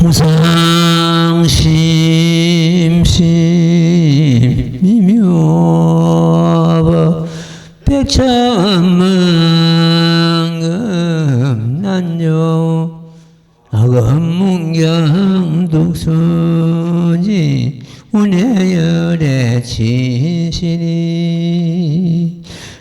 무상심심이묘 백천만금 난요 아금문경 독수지 운해열의 진실이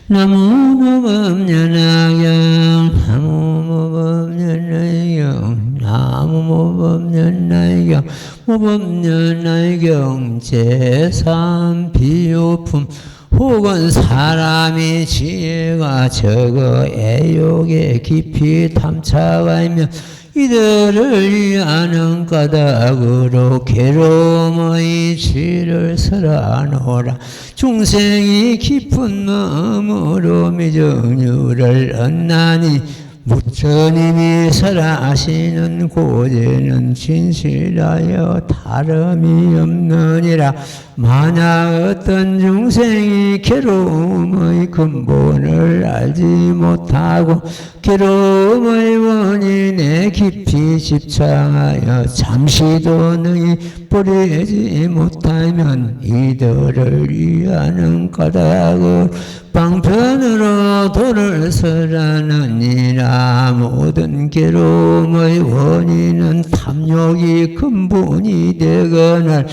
나무모범년나경 나무모범년나경 나무모범년나경 모범년나경 제3비유품 혹은 사람이 지혜가 적어 애욕에 깊이 탐착하며 이들을 위하는 까닭으로 괴로움의 질을 설하노라. 중생이 깊은 마음으로 미정유를 얻나니 부처님이 설하시는 고제는 진실하여 다름이 없느니라. 만약 어떤 중생이 괴로움의 근본을 알지 못하고 괴로움의 원인에 깊이 집착하여 잠시도 능히 버리지 못하면 이들을 위하는 까닭을 방편으로 도를 설하느니라. 모든 괴로움의 원인은 탐욕이 근본이 되거늘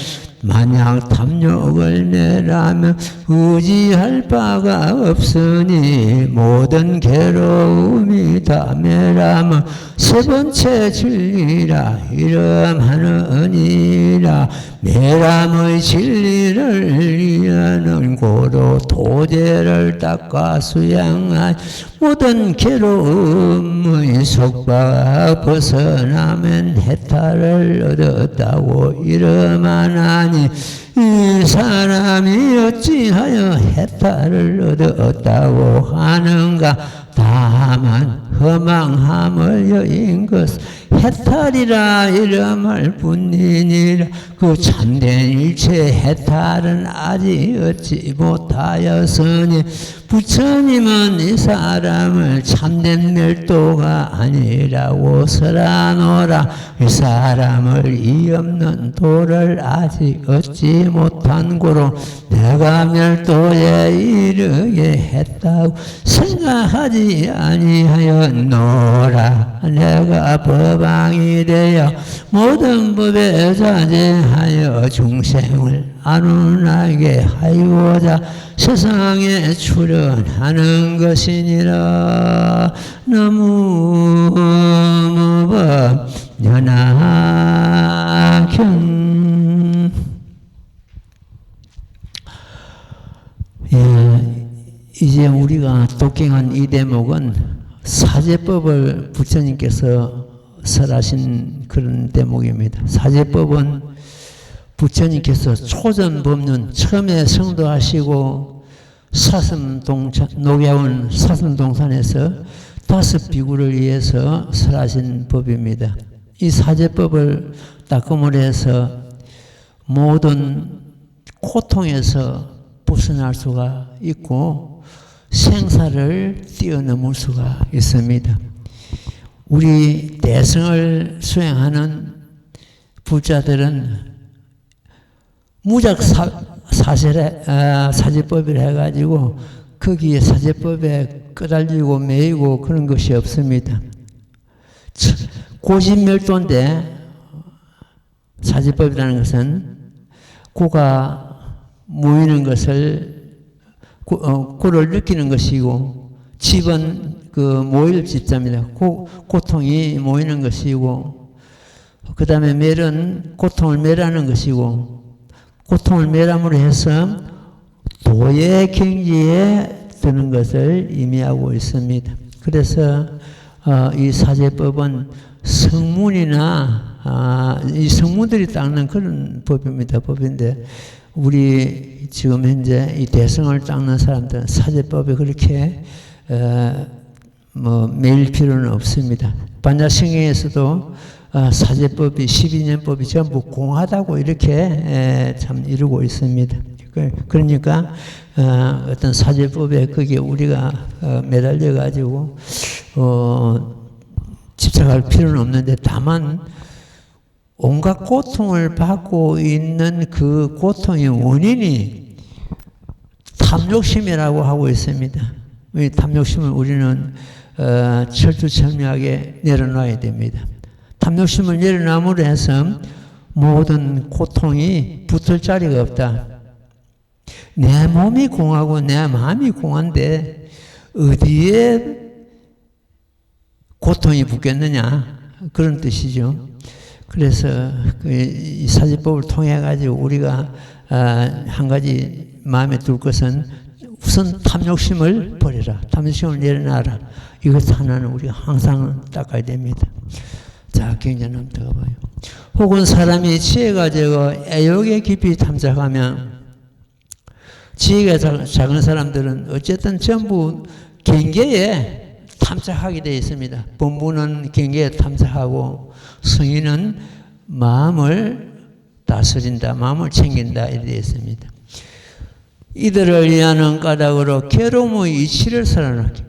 만약 탐욕을 내라면 의지할 바가 없으니 모든 괴로움이 다 매라면 세 번째 진리라 이름하느니라. 매람의 진리를 위하는 고로 도제를 닦아 수양한 모든 괴로움의 속박 벗어나면 해탈을 얻었다고 이름하나니 이 사람이 어찌하여 해탈을 얻었다고 하는가. 다만 허망함을 여인 것 해탈이라 이름할 뿐이니라. 그 참된 일체 해탈은 아직 얻지 못하였으니 부처님은 이 사람을 참된 멸도가 아니라고 설하노라. 이 사람을 이 없는 도를 아직 얻지 못한 고로 내가 멸도에 이르게 했다고 생각하지 아니하였노라. 내가 법왕이 되어 모든 법에 자제하여 중생을 안온하게 하유자 세상에 출현하는 것이니라. 나무법 연하경. 이제 우리가 독경한 이 대목은 사제법을 부처님께서 설하신 그런 대목입니다. 사제법은 부처님께서 초전법륜 처음에 성도하시고 녹야원 사슴동산에서 5 비구를 위해서 설하신 법입니다. 이 사제법을 닦음으로 해서 모든 고통에서 벗어날 수가 있고 생사를 뛰어넘을 수가 있습니다. 우리 대승을 수행하는 부자들은 무작 사제법이라 해가지고 거기에 사제법에 끄달리고 매이고 그런 것이 없습니다. 고진멸도인데 사제법이라는 것은 고가 모이는 것을 고를 느끼는 것이고 집은 그 모일 집자입니다. 고통이 모이는 것이고 그 다음에 멸은 고통을 멸하는 것이고 고통을 멸함으로 해서 도의 경지에 드는 것을 의미하고 있습니다. 그래서 이 사제법은 성문이나 이 성문들이 닦는 그런 법인데 우리 지금 현재 이 대성을 닦는 사람들은 사제법에 그렇게 매일 필요는 없습니다. 반야성경에서도 사제법이 12년법이 전부 공하다고 이렇게 참 이루고 있습니다. 그러니까 어떤 사제법에 거기에 우리가 매달려 가지고 집착할 필요는 없는데 다만 온갖 고통을 받고 있는 그 고통의 원인이 탐욕심이라고 하고 있습니다. 이 탐욕심을 우리는 철두철미하게 내려놔야 됩니다. 탐욕심을 내려놔므로 해서 모든 고통이 붙을 자리가 없다. 내 몸이 공하고 내 마음이 공한데 어디에 고통이 붙겠느냐 그런 뜻이죠. 그래서 이 사지법을 통해 가지고 우리가 한 가지 마음에 둘 것은 우선 탐욕심을 버려라. 탐욕심을 내려놔라. 이것 하나는 우리가 항상 닦아야 됩니다. 자, 경전 한번 더 봐요. 혹은 사람이 지혜가 적어 애욕에 깊이 탐색하면, 지혜가 작은 사람들은 어쨌든 전부 경계에 탐색하게 되어 있습니다. 본부는 경계에 탐색하고 성인은 마음을 다스린다, 마음을 챙긴다 이렇게 되어 있습니다. 이들을 위하는 까닭으로 괴로움의 이치를 살아나게.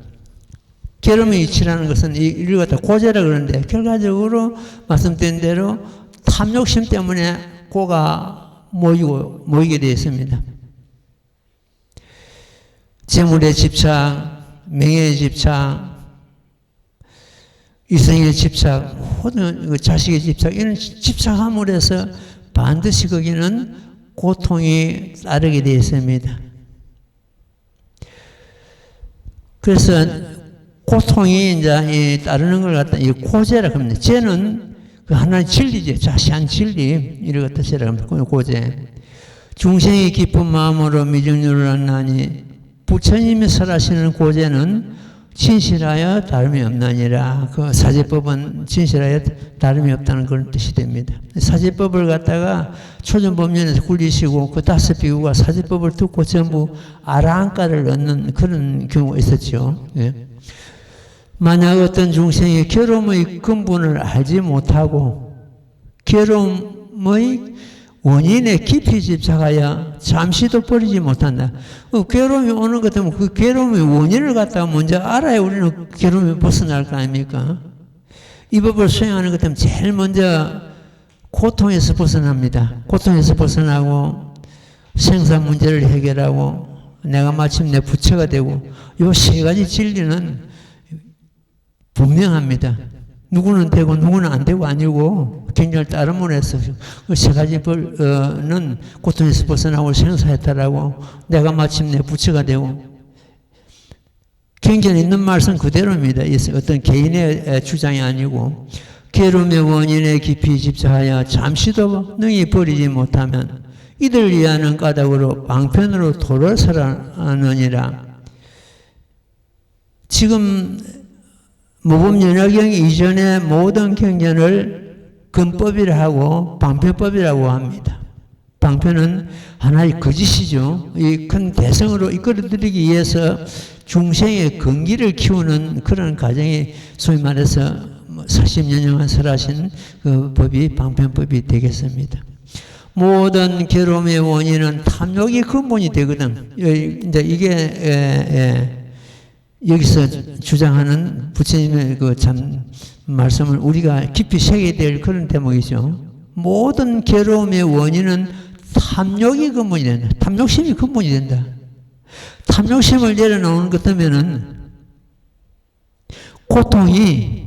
괴로움의 이치라는 것은 이를 갖다 고재라 그러는데 결과적으로 말씀드린 대로 탐욕심 때문에 고가 모이게 되어 있습니다. 재물의 집착, 명예의 집착, 이성의 집착, 모든 자식의 집착, 이런 집착함으로 해서 반드시 거기는 고통이 따르게 되어 있습니다. 그래서 고통이 이제 따르는 걸 갖다 이 고재라고 합니다. 죄는 그 하나의 진리죠. 자세한 진리. 이를 갖다 죄라고 합니다. 고재. 중생이 깊은 마음으로 미정률을 안나니 부처님이 설하시는 고재는 진실하여 다름이 없나니라. 그 사제법은 진실하여 다름이 없다는 그런 뜻이 됩니다. 사제법을 갖다가 초전법년에서 굴리시고 그 5 비구가 사제법을 듣고 전부 아라한가를 얻는 그런 경우가 있었죠. 예. 만약 어떤 중생이 괴로움의 근본을 알지 못하고 괴로움의 원인에 깊이 집착하여 잠시도 버리지 못한다. 괴로움이 오는 것 때문에 그 괴로움의 원인을 갖다가 먼저 알아야 우리는 괴로움이 벗어날 거 아닙니까? 이 법을 수행하는 것 때문에 제일 먼저 고통에서 벗어납니다. 고통에서 벗어나고 생사 문제를 해결하고 내가 마침내 부처가 되고 이 3가지 진리는 분명합니다. 누구는 되고 누구는 안 되고 아니고 경전을 따름으로 해서 그 3가지는 고통에서 벗어나고 생사했다라고 내가 마침내 부처가 되고 경전에 있는 말씀 그대로입니다. 어떤 개인의 주장이 아니고 괴로움의 원인에 깊이 집착하여 잠시도 능히 버리지 못하면 이들 위하는 까닭으로 방편으로 도를 설하느니라. 지금 모범연화경 이전의 모든 경전을 근법이라 하고 방편법이라고 합니다. 방편은 하나의 거짓이죠. 이 큰 대성으로 이끌어들이기 위해서 중생의 근기를 키우는 그런 과정이 소위 말해서 40년 동안 설하신 그 법이 방편법이 되겠습니다. 모든 괴로움의 원인은 탐욕이 근본이 되거든. 이제 이게 여기서 주장하는 부처님의 그 참 말씀을 우리가 깊이 새겨야 될 그런 대목이죠. 모든 괴로움의 원인은 탐욕이 근본이 된다. 탐욕심이 근본이 된다. 탐욕심을 내려놓는 것 때문에는 고통이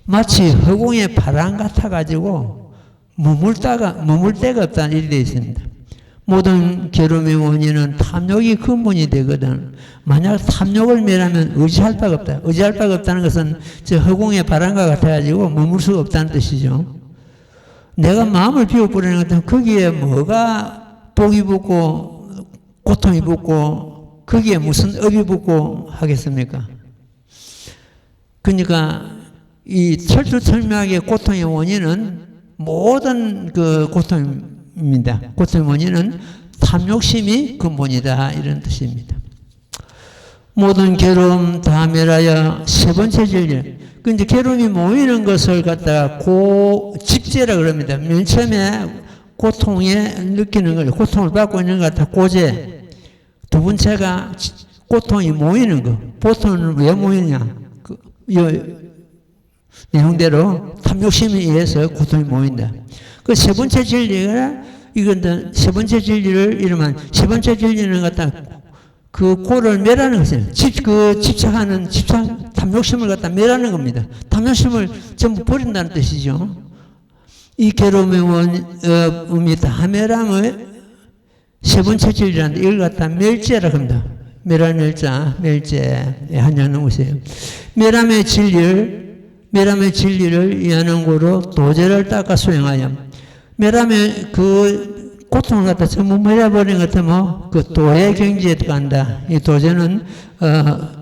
마치 허공의 바람 같아가지고 머물 데가 없다는 일이 되어 있습니다. 모든 괴로움의 원인은 탐욕이 근본이 되거든. 만약 탐욕을 멸하면 의지할 바가 없다. 의지할 바가 없다는 것은 저 허공의 바람과 같아가지고 머물 수가 없다는 뜻이죠. 내가 마음을 비워버리는 것은 거기에 뭐가 복이 붙고 고통이 붙고 거기에 무슨 업이 붙고 하겠습니까? 그러니까 이 철두철미하게 고통의 원인은 모든 그 고통입니다. 고통의 원인은 탐욕심이 근본이다 이런 뜻입니다. 모든 괴로움 다 멸하여 3번째 진리. 그 이제 괴로움이 모이는 것을 갖다가 집재라 그럽니다. 맨 처음에 고통에 느끼는 걸, 고통을 받고 있는 걸 갖다 고재. 2번째가 고통이 모이는 거. 보통은 왜 모이느냐? 내용대로 탐욕심에 의해서 고통이 모인다. 그 세 번째 진리가, 이건 세 번째 진리를 이르면, 세 번째 진리는 갖다 그 고를 멸하는 것이에요. 탐욕심을 갖다 멸하는 겁니다. 탐욕심을 전부 버린다는 뜻이죠. 이 괴로움의 원음이 다 멸함의 세 번째 진리라는데 이걸 갖다 멸제라고 합니다. 멸할 멸자, 멸제에 한정하는 것이에요. 멸함의 진리를 이하는 고로 도제를 닦아 수행하여 멸함의 그 고통을 갖다 전부 멸해버린 것 같으면 그 도의 경지에 들어간다. 이 도제는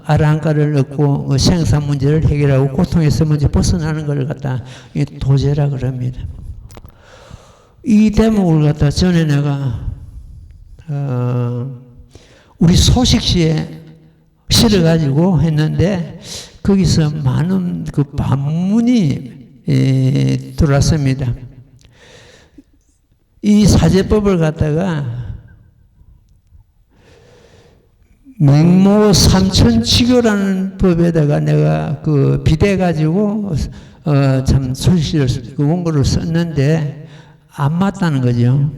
아라한가를 얻고 생사 문제를 해결하고 고통에서 먼저 벗어나는 걸 갖다 이 도제라 그럽니다. 이 대목을 갖다 전에 내가 우리 소식시에 실어가지고 했는데 거기서 많은 그 반문이 들어왔습니다. 이 사제법을 갖다가 맹모 삼천치교라는 법에다가 내가 그 비대가지고 참 소식시를 그 원고를 썼는데 안 맞다는 거죠.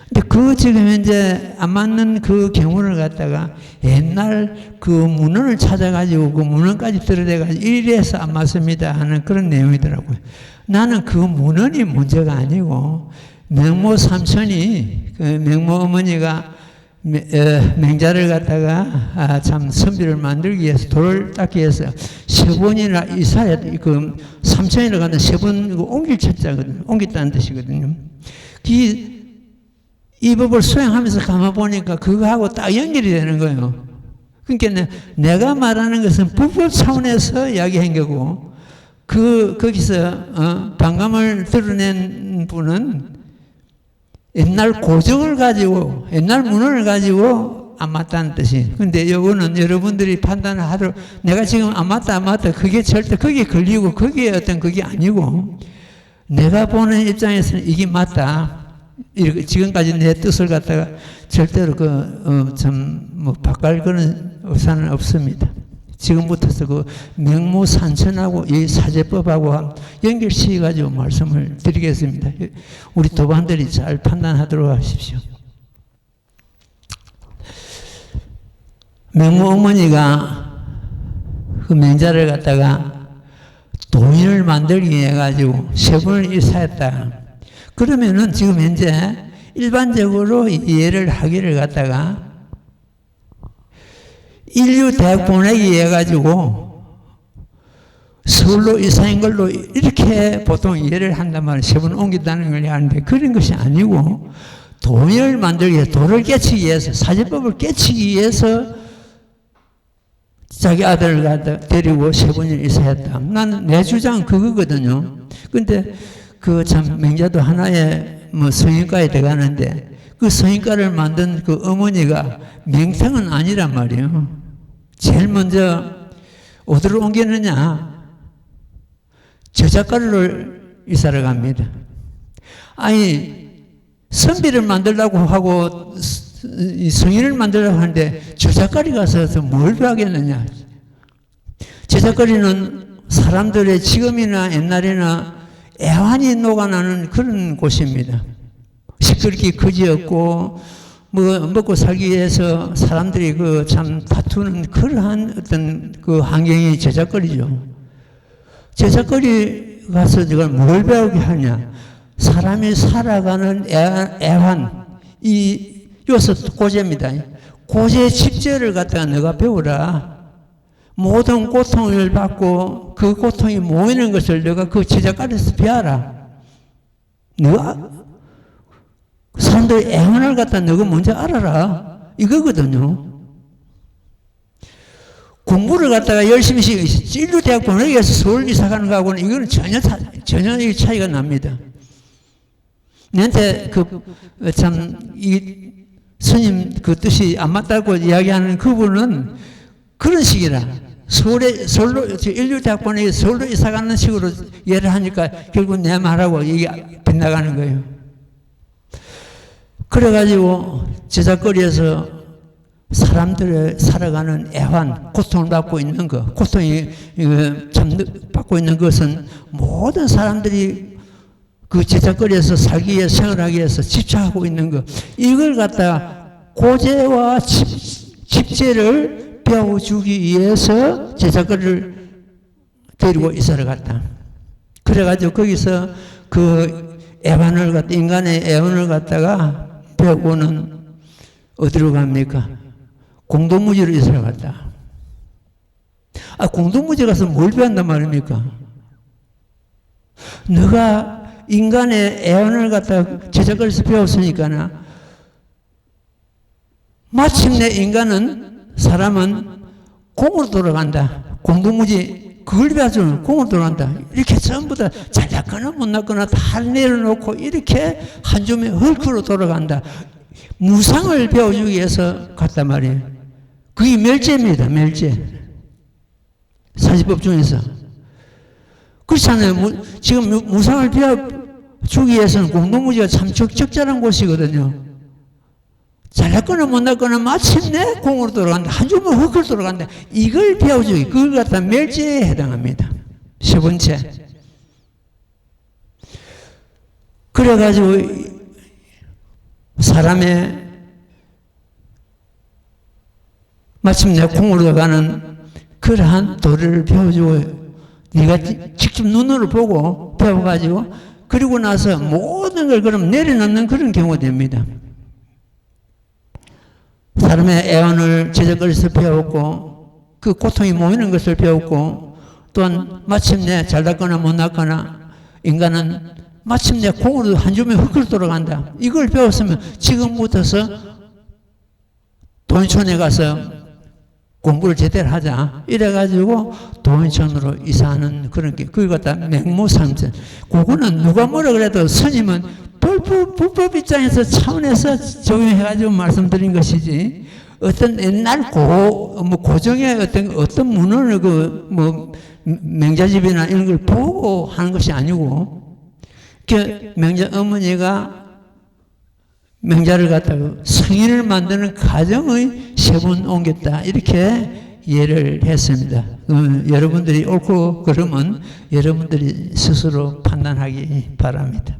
근데 그 지금 현재 안 맞는 그 경우를 갖다가 옛날 그 문헌을 찾아가지고 그 문헌까지 들여대가지고 이래서 안 맞습니다 하는 그런 내용이더라고요. 나는 그 문헌이 문제가 아니고 맹모 삼천이 그 맹모 어머니가 맹자를 갖다가 참 선비를 만들기 위해서 돌을 닦기 위해서 세 번이나 이사야 그 삼천이라고 하는 세 번 옮길 천자거든요. 옮겼다는 뜻이거든요. 이 법을 수행하면서 가만 보니까 그거하고 딱 연결이 되는 거예요. 그러니까 내가 말하는 것은 불법 차원에서 이야기한 거고, 거기서, 반감을 드러낸 분은 옛날 고정을 가지고, 옛날 문헌을 가지고 안 맞다는 뜻이. 근데 요거는 여러분들이 판단을 하도록, 내가 지금 안 맞다, 그게 절대 거기에 걸리고, 거기에 어떤 그게 아니고, 내가 보는 입장에서는 이게 맞다. 이렇게 지금까지 내 뜻을 갖다가 절대로 바꿀 그런 의사는 없습니다. 지금부터서 그 맹모산천하고 이 사제법하고 연결시켜가지고 말씀을 드리겠습니다. 우리 도반들이 잘 판단하도록 하십시오. 맹모 어머니가 그 맹자를 갖다가 도인을 만들기 위해 가지고 세 번을 일사했다. 그러면은 지금 현재 일반적으로 이해를 하기를 갖다가 인류 대학 보내기 해가지고 서울로 이사한 걸로 이렇게 보통 이해를 한단 말이에요. 세 번 옮긴다는 걸 하는데 그런 것이 아니고 도인을 만들기 위해서, 도를 깨치기 위해서, 사제법을 깨치기 위해서 자기 아들을 갖다 데리고 세 번을 이사했다. 나는 내 주장은 그거거든요. 근데 그 참 맹자도 하나의 성인과에 들어가는데 그 성인과를 만든 그 어머니가 맹탕은 아니란 말이에요. 제일 먼저 어디로 옮기느냐? 저작가를 이사를 갑니다. 아니 선비를 만들려고 하고 성인을 만들려고 하는데 저작거리 가서 뭘 배우겠느냐? 저작거리는 사람들의 지금이나 옛날이나 애환이 녹아나는 그런 곳입니다. 시끄럽게 거지였고, 먹고 살기 위해서 사람들이 참 다투는 그러한 어떤 그 환경이 저작거리죠. 저작거리 가서 이걸 뭘 배우게 하냐? 사람이 살아가는 애환, 이것은 고제입니다. 고제 집제를 갖다가 너가 배우라. 모든 고통을 받고 그 고통이 모이는 것을 너가 그 제작가에서 배워라. 너가 사람들의 애환을 갖다 너가 먼저 알아라. 이거거든요. 공부를 갖다가 열심히 인류대학 보내기 위해서 서울 이사 가는 거하고는 이거는 전혀 차이가 납니다. 내한테 이 스님 그 뜻이 안 맞다고 이야기하는 그분은 그런 식이라. 서울로, 인류대학 보내기 서울로 이사 가는 식으로 이해를 하니까 결국 내 말하고 이게 빗나가는 거예요. 그래가지고 제작거리에서 사람들의 살아가는 애환, 고통을 받고 있는 것, 고통이 참 받고 있는 것은 모든 사람들이 그 제작거리에서 살기 위해 생활하기 위해서 집착하고 있는 것, 이걸 갖다 고제와 집제를 배워주기 위해서 제작거리를 데리고 이사를 갔다. 그래가지고 거기서 그 애환을 갖다, 인간의 애환을 갖다가 배우고는 어디로 갑니까? 공동무지로 이사를 갔다. 공동무지 가서 뭘 배운단 말입니까? 너가 인간의 애환을 갖다 제작거리에서 배웠으니까 마침내 사람은 공으로 돌아간다. 공동무지 그걸 배워주는 공으로 돌아간다. 이렇게 전부 다 잘 났거나 못 났거나 다 내려놓고 이렇게 한 줌에 헐크로 돌아간다. 무상을 배워주기 위해서 갔단 말이에요. 그게 멸제입니다. 멸제. 사지법 중에서. 그렇잖아요. 지금 무상을 배워주기 위해서는 공동무지가 참 적절한 곳이거든요. 잘났거나 못났거나 마침내 공으로 돌아간다. 한 줌을 흙으로 돌아간다. 이걸 배워주기, 그걸 갖다 멸제에 해당합니다. 세 번째. 그래가지고 사람의 마침내 공으로 가는 그러한 도리를 배워주고 네가 직접 눈으로 보고 배워가지고 그리고 나서 모든 걸 그럼 내려놓는 그런 경우가 됩니다. 사람의 애환을 제작거리에서 배웠고 그 고통이 모이는 것을 배웠고 또한 마침내 잘났거나 못났거나 인간은 마침내 공으로 한 줌의 흙을 돌아간다. 이걸 배웠으면 지금부터서 돈촌에 가서 공부를 제대로 하자. 이래가지고 돈촌으로 이사하는 그런 게, 그걸 갖다 맹모삼천. 그거는 누가 뭐라 그래도 스님은 불법 입장에서 차원에서 적용해가지고 말씀드린 것이지, 어떤 옛날 고정의 어떤 문헌을 맹자집이나 이런 걸 보고 하는 것이 아니고, 맹자 어머니가 맹자를 갖다가 성인을 만드는 과정의 세분 옮겼다. 이렇게 이해를 했습니다. 여러분들이 옳고 그러면 여러분들이 스스로 판단하기 바랍니다.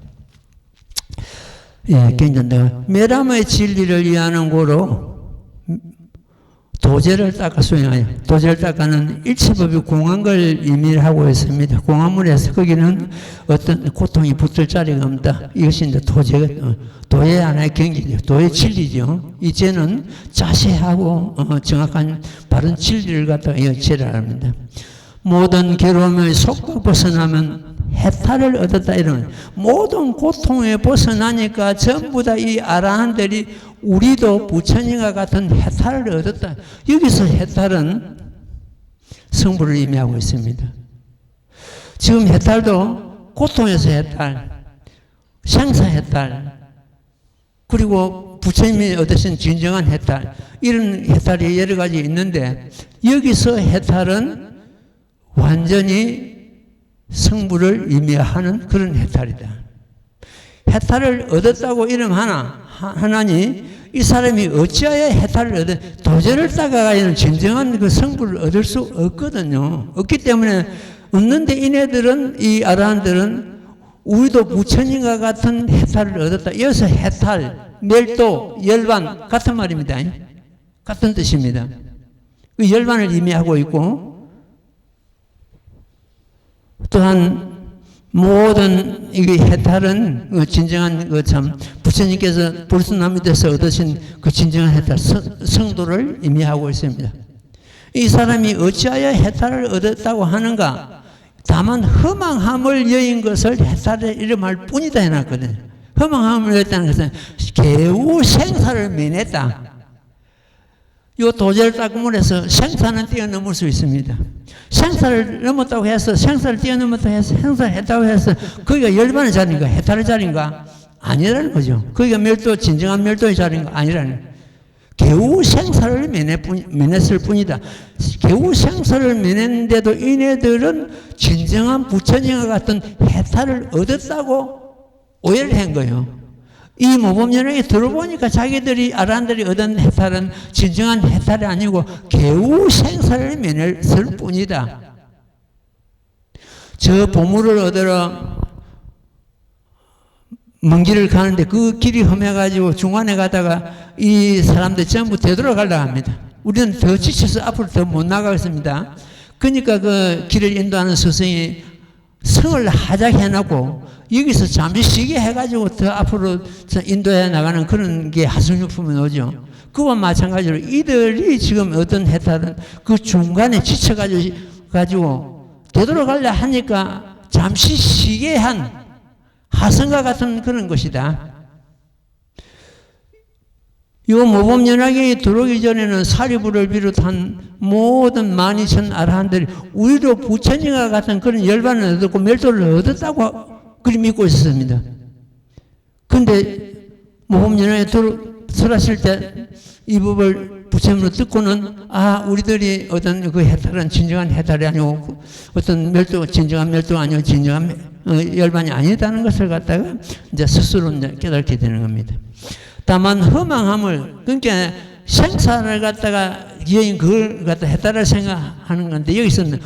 예, 괜찮다. 메람의 진리를 이해하는 고로 도제를 닦아 수행하여, 도제를 닦아는 일체법이 공한 걸 의미하고 있습니다. 공한물에서 거기는 어떤 고통이 붙을 자리가 없다. 이것이 이제 도의 하나의 경기죠. 도의 진리죠. 이제는 자세하고 정확한 바른 진리를 갖다가 여치를 합니다. 모든 괴로움의 속박 벗어나면 해탈을 얻었다. 이런 모든 고통에 벗어나니까 전부 다 이 아라한들이 우리도 부처님과 같은 해탈을 얻었다. 여기서 해탈은 성부를 의미하고 있습니다. 지금 해탈도 고통에서 해탈, 생사 해탈, 그리고 부처님이 얻으신 진정한 해탈, 이런 해탈이 여러 가지 있는데 여기서 해탈은 완전히 성부를 의미하는 그런 해탈이다. 해탈을 얻었다고 이름하나니 이 사람이 어찌하여 해탈을 얻어 도제를 따가야는 진정한 그 성부를 얻을 수 없거든요. 없기 때문에 없는데 이네들은, 이 아라한들은 우리도 부처님과 같은 해탈을 얻었다. 여기서 해탈, 멸도, 열반 같은 말입니다. 같은 뜻입니다. 그 열반을 의미하고 있고, 또한 모든 이 해탈은 진정한 부처님께서 불순나무에서 얻으신 그 진정한 해탈, 성도를 의미하고 있습니다. 이 사람이 어찌하여 해탈을 얻었다고 하는가? 다만 허망함을 여인 것을 해탈의 이름할 뿐이다 해놨거든요. 허망함을 여였다는 것은 개우 생사를 면했다. 이 도제를 닦음으로 해서 생사는 뛰어넘을 수 있습니다. 생사를 넘었다고 해서, 생사를 뛰어넘었다고 해서, 생사를 했다고 해서 거기가 열반의 자리인가 해탈의 자리인가? 아니라는 거죠. 거기가 진정한 멸도의 자리인가? 아니라는 거예요. 개우 생사를 면했을 뿐이다. 개우 생사를 면했는데도 이네들은 진정한 부처님과 같은 해탈을 얻었다고 오해를 한 거예요. 이 모범연합에 들어보니까 자기들이 아란들이 얻은 해탈은 진정한 해탈이 아니고 개우 생사를 면했을 뿐이다. 저 보물을 얻으러 먼 길을 가는데 그 길이 험해가지고 중간에 가다가 이 사람들 전부 되돌아가려고 합니다. 우리는 더 지쳐서 앞으로 더 못 나가겠습니다. 그러니까 그 길을 인도하는 스승이 성을 하작해놓고 여기서 잠시 쉬게 해가지고 더 앞으로 인도해 나가는 그런 게 하승유품이 오죠. 그와 마찬가지로 이들이 지금 어떤 해탈은 그 중간에 지쳐가지고 되돌아가려 하니까 잠시 쉬게 한 하승과 같은 그런 것이다. 이 모범연합에 들어오기 전에는 사리부를 비롯한 모든 12,000 아라한들이 우리도 부처님과 같은 그런 열반을 얻었고 멸도를 얻었다고 그리 믿고 있었습니다. 그런데 모범연합에 들어왔을 때 이 법을 부처님으로 듣고는 우리들이 얻은 그 해탈은 진정한 해탈이 아니고 어떤 멸도, 진정한 멸도가 아니고 진정한 열반이 아니다는 것을 갖다가 이제 스스로 이제 깨닫게 되는 겁니다. 다만 허망함을, 그러니까 생사를 갖다가 여인 그걸 갖다 해탈을 생각하는 건데 여기서는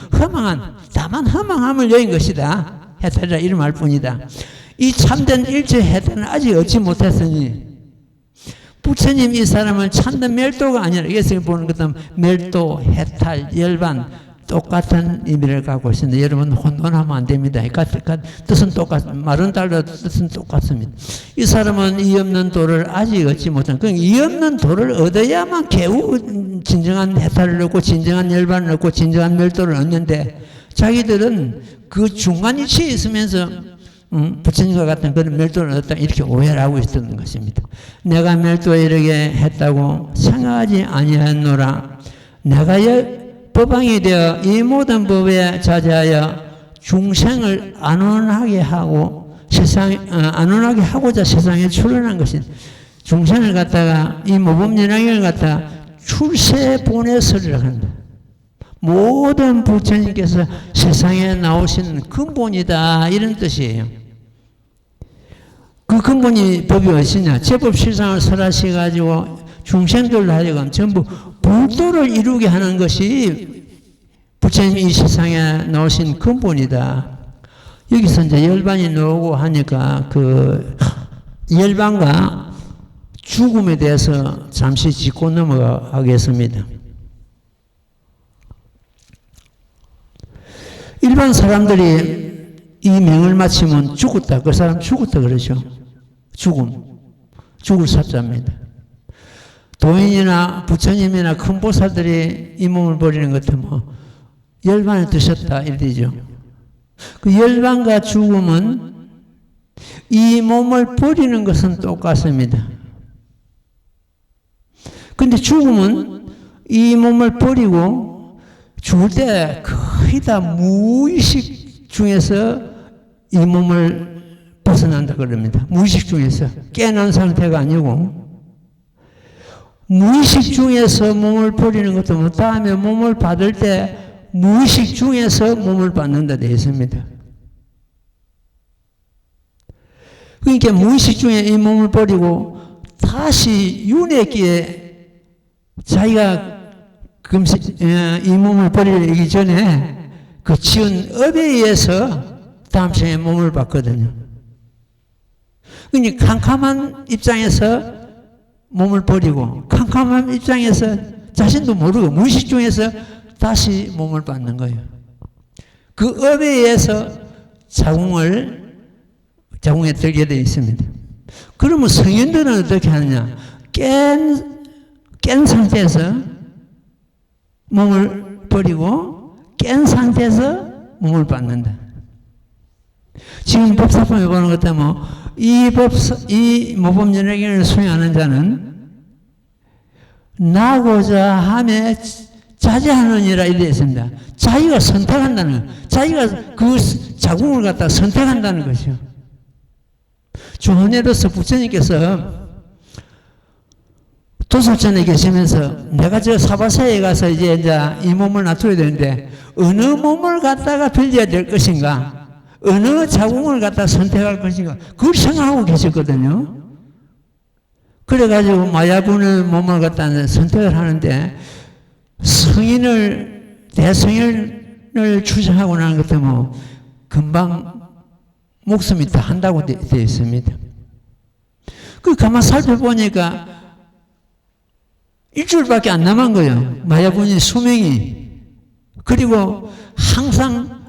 다만 허망함을 여인 것이다. 해탈이라 이름할 뿐이다. 이 참된 일체 해탈은 아직 얻지 못했으니 부처님 이 사람은 참된 멸도가 아니라 여기서 보는 것은 멸도, 해탈, 열반 똑같은 의미를 갖고 있습니다. 여러분 혼돈하면 안 됩니다. 뜻은 말은 달라도 뜻은 똑같습니다. 이 사람은 이 없는 도를 아직 얻지 못한, 그러니까 이 없는 도를 얻어야만 겨우 진정한 해탈을 얻고 진정한 열반을 얻고 진정한 멸도를 얻는데 자기들은 그 중간 위치에 있으면서 부처님과 같은 그런 멸도를 얻었다 이렇게 오해를 하고 있었던 것입니다. 내가 멸도에 이르게 했다고 생각하지 아니하였노라. 내가 법왕이 되어 이 모든 법에 자제하여 중생을 안온하게 하고 안온하게 하고자 세상에 출현한 것인 중생을 갖다가 이 모범연합을 갖다가 출세 보내서리라 한다. 모든 부처님께서 세상에 나오신 근본이다 이런 뜻이에요. 그 근본이 법이 무엇이냐? 제법실상을 설하셔가지고 중생들로 하여금 전부 불도를 이루게 하는 것이 부처님이 이 세상에 나오신 근본이다. 여기서 이제 열반이 나오고 하니까 그 열반과 죽음에 대해서 잠시 짚고 넘어가겠습니다. 일반 사람들이 이 명을 마치면 죽었다. 그 사람 죽었다 그러죠. 죽을 사자입니다. 도인이나 부처님이나 큰 보살들이 이 몸을 버리는 것 같으면 열반에 드셨다 이러죠. 그 열반과 죽음은 이 몸을 버리는 것은 똑같습니다. 근데 죽음은 이 몸을 버리고 죽을 때 거의 다 무의식 중에서 이 몸을 벗어난다 그럽니다. 무의식 중에서 깨어난 상태가 아니고 무의식 중에서 몸을 버리는 것도 다음에 몸을 받을 때 무의식 중에서 몸을 받는다 되어 있습니다. 그러니까 무의식 중에 이 몸을 버리고 다시 윤회기에 자기가 이 몸을 버리기 전에 그 지은 업에 의해서 다음 생에 몸을 받거든요. 그러니까 캄캄한 입장에서 몸을 버리고 캄캄한 입장에서 자신도 모르고 무의식 중에서 다시 몸을 받는 거예요. 그 업에 의해서 자궁에 들게 되어 있습니다. 그러면 성인들은 어떻게 하느냐? 깬 상태에서 몸을 버리고 깬 상태에서 몸을 받는다. 지금 법사품에 보는 것 때문에 이 모범연합을 수행하는 자는 나고자 함에 자제하느니라 이래 있습니다. 자기가 선택한다는 거예요. 자기가 그 자궁을 갖다 선택한다는 것이요. 조언에로서 부처님께서 도솔천에 계시면서 내가 저 사바사에 가서 이제 이 몸을 놔둬야 되는데 어느 몸을 갖다가 빌려야 될 것인가? 어느 자궁을 갖다 선택할 것인가? 그걸 생각하고 계셨거든요. 그래가지고 마야분의 몸을 갖다 선택을 하는데 대성인을 추정하고 나는 것도 뭐 금방 목숨이 다 한다고 되어 있습니다. 그 가만 살펴보니까 일주일밖에 안 남은 거예요. 마야분의 수명이. 그리고 항상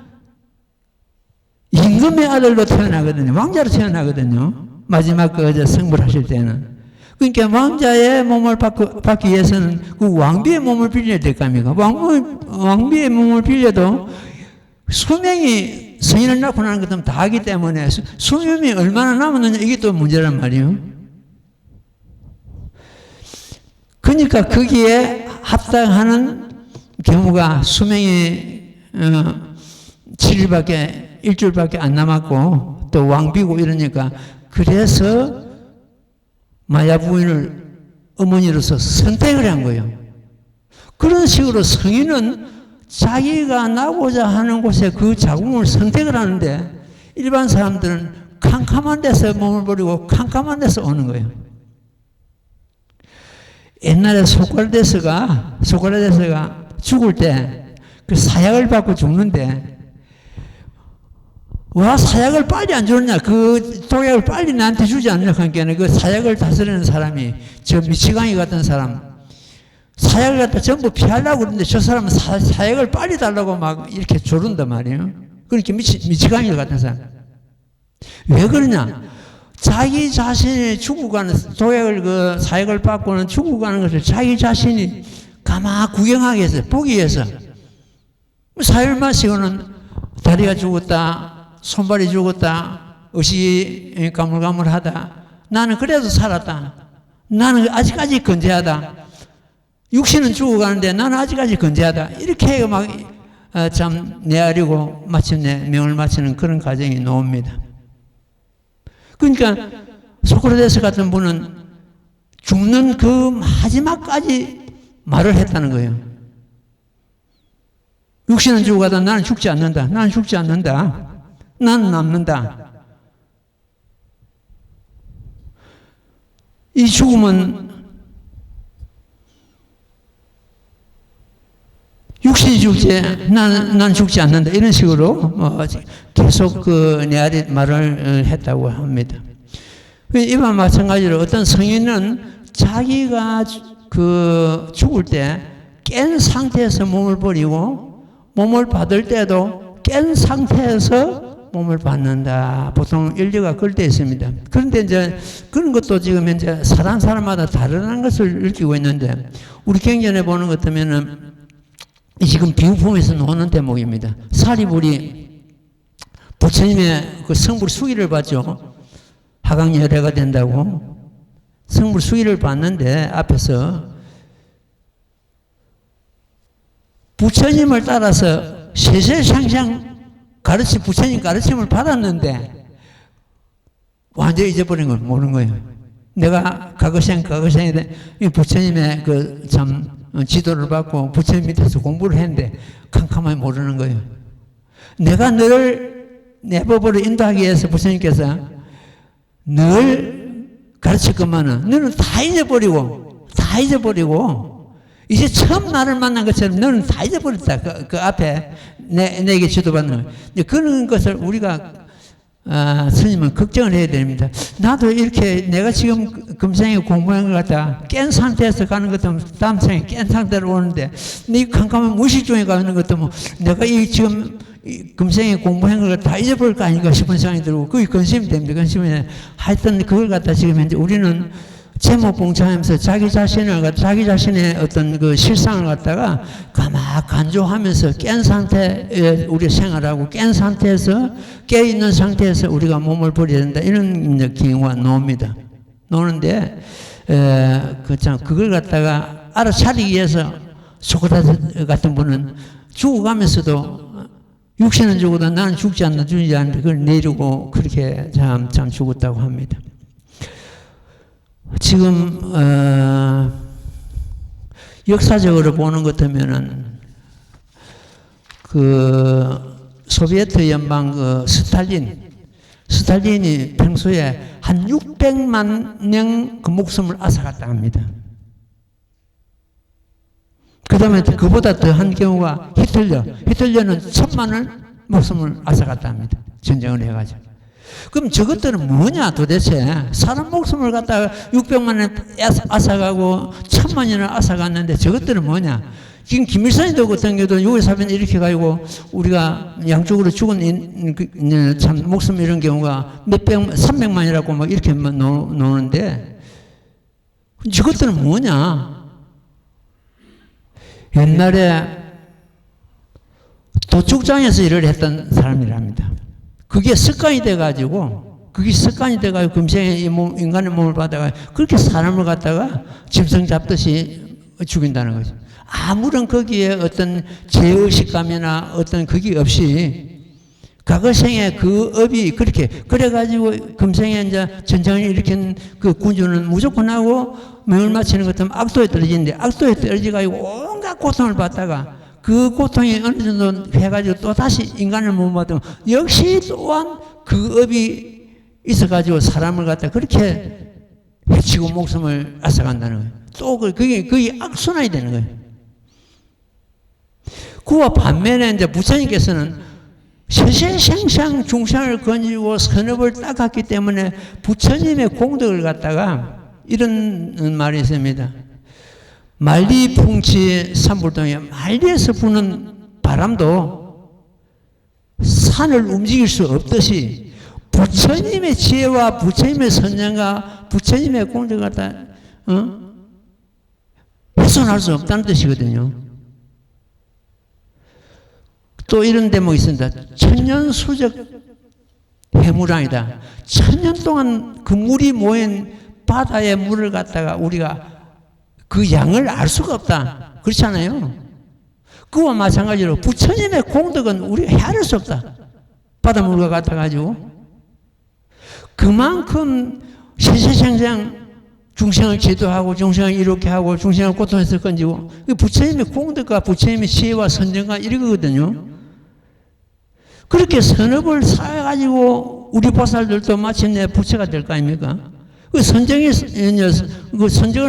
임금의 아들로 태어나거든요. 왕자로 태어나거든요. 마지막 성불 하실 때는. 그러니까 왕자의 몸을 받기 위해서는 그 왕비의 몸을 빌려야 될 거 아닙니까? 왕비의 몸을 빌려도 수명이 성인을 낳고 나는 것들은 다 하기 때문에 수명이 얼마나 남았느냐 이게 또 문제란 말이에요. 그러니까 거기에 합당하는 경우가 수명이 7일밖에 일주일밖에 안 남았고 또 왕비고 이러니까 그래서 마야 부인을 어머니로서 선택을 한 거예요. 그런 식으로 성인은 자기가 나고자 하는 곳에 그 자궁을 선택을 하는데 일반 사람들은 캄캄한 데서 몸을 버리고 캄캄한 데서 오는 거예요. 옛날에 소크라테스가 죽을 때 그 사약을 받고 죽는데 와 사약을 빨리 안 주느냐 그 독약을 빨리 나한테 주지 않느냐 하니까 그 사약을 다스리는 사람이 저 미치광이 같은 사람 사약을 갖다 전부 피하려고 그러는데 저 사람은 사약을 빨리 달라고 막 이렇게 조른단 말이에요. 그렇게 미치광이 같은 사람 왜 그러냐 자기 자신이 죽어가는 독약을 사약을 받고는 죽어가는 것을 자기 자신이 가만 구경하기 위해서 보기 위해서 사약을 마시고는 다리가 죽었다 손발이 죽었다 의식이 가물가물하다 나는 그래도 살았다 나는 아직까지 건재하다 육신은 죽어가는데 나는 아직까지 건재하다 이렇게 막 참 내아리고 마침내 명을 마치는 그런 과정이 나옵니다. 그러니까 소크라테스 같은 분은 죽는 그 마지막까지 말을 했다는 거예요. 육신은 죽어가다 나는 죽지 않는다. 나는 죽지 않는다. 나는 남는다. 이 죽음은 육신이 죽지 난 죽지 않는다. 이런 식으로 계속 그 내아리 말을 했다고 합니다. 이와 마찬가지로 어떤 성인은 자기가 그 죽을 때 깬 상태에서 몸을 버리고 몸을 받을 때도 깬 상태에서 몸을 받는다. 보통 인류가 그럴 때 있습니다. 그런데 이제 그런 것도 지금 현재 사람마다 다르다는 것을 느끼고 있는데 우리 경전에 보는 것 같으면은 지금 비유품에서 나오는 대목입니다. 사리불이 부처님의 그 성불 수기를 받죠. 하강열애가 된다고 성불 수기를 받는데 앞에서 부처님을 따라서 세세상상 부처님 가르침을 받았는데 완전히 잊어버린 걸 모르는 거예요. 내가 가거생 부처님의 그 참 지도를 받고 부처님 밑에서 공부를 했는데 캄캄하게 모르는 거예요. 내가 너를 내 법으로 인도하기 위해서 부처님께서 늘 가르칠 것만은 너는 다 잊어버리고 이제 처음 나를 만난 것처럼 너는 다 잊어버렸다. 그 앞에 내게 지도받는 거. 그런 것을 우리가 스님은 걱정을 해야 됩니다. 나도 이렇게 내가 지금 금생에 공부한 것 같다. 깬 상태에서 가는 것도 다음 생에 깬 상태로 오는데 이 캄캄한 무의식 중에 가는 것도 뭐 내가 지금 금생에 공부한 걸 다 잊어버릴 거 아닌가 싶은 생각이 들고 그게 근심이 됩니다. 근심이 하여튼 그걸 갖다 지금 현재 우리는 제목 봉창하면서 자기 자신의 어떤 그 실상을 갖다가 가만 간조하면서 깬 상태에 우리 생활하고 깬 상태에서 깨있는 상태에서 우리가 몸을 버려야 된다 이런 경우가 나옵니다. 나오는데 그걸 갖다가 알아차리기 위해서 소크라테스 같은 분은 죽어가면서도 육신은 죽어도 나는 죽지 않는다 그걸 내리고 그렇게 참 죽었다고 합니다. 지금 역사적으로 보는 것 같으면은 그 소비에트 연방 스탈린이 평소에 한 600만 명 그 목숨을 앗아갔다 합니다. 그 다음에 그보다 더한 경우가 히틀러는 1000만을 목숨을 앗아갔다 합니다. 전쟁을 해가지고. 그럼 저것들은 뭐냐 도대체. 사람 목숨을 갖다가 600만을 앗아가고 1000만이나 앗아갔는데 저것들은 뭐냐. 지금 김일성이도 같은 경우도 유해사변 이렇게 가지고 우리가 양쪽으로 죽은 참 목숨 이런 경우가 300만이라고 막 이렇게 노는데 저것들은 뭐냐. 옛날에 도축장에서 일을 했던 사람이랍니다. 그게 습관이 돼가지고 금생에 인간의 몸을 받아가 그렇게 사람을 갖다가 짐승 잡듯이 죽인다는 거죠. 아무런 거기에 어떤 죄의식감이나 어떤 그게 없이 과거 생에 그 업이 그렇게 그래가지고 금생에 이제 전쟁을 일으킨 그 군주는 무조건 하고 명을 마치는 것 같으면 악도에 떨어지는데 악도에 떨어져가지고 온갖 고통을 받다가 그 고통이 어느 정도 해가지고 또 다시 인간을 못 받으면 역시 또한 그 업이 있어가지고 사람을 갖다 그렇게 해치고 목숨을 앗아간다는 거예요. 또 그게 악순환이 되는 거예요. 그와 반면에 이제 부처님께서는 세세생상 중생을 건지고 선업을 닦았기 때문에 부처님의 공덕을 갖다가 이런 말이 있습니다. 만리풍치 산불동에 만리에서 부는 바람도 산을 움직일 수 없듯이 부처님의 지혜와 부처님의 선정과 부처님의 공덕을 갖다 훼손할 수 없다는 뜻이거든요. 또 이런 대목이 있습니다. 천년수적 해무량이다. 1000년 동안 그 물이 모인 바다의 물을 갖다가 우리가 그 양을 알 수가 없다. 그렇잖아요. 그와 마찬가지로 부처님의 공덕은 우리가 헤아릴 수 없다. 바닷물과 같아가지고. 그만큼 세세생생 중생을 제도하고 중생을 이렇게 하고 중생을 고통에서 건지고 부처님의 공덕과 부처님의 지혜와 선정과 이러거든요. 그렇게 선업을 쌓아가지고 우리 보살들도 마침내 부처가 될 거 아닙니까? 그 선정을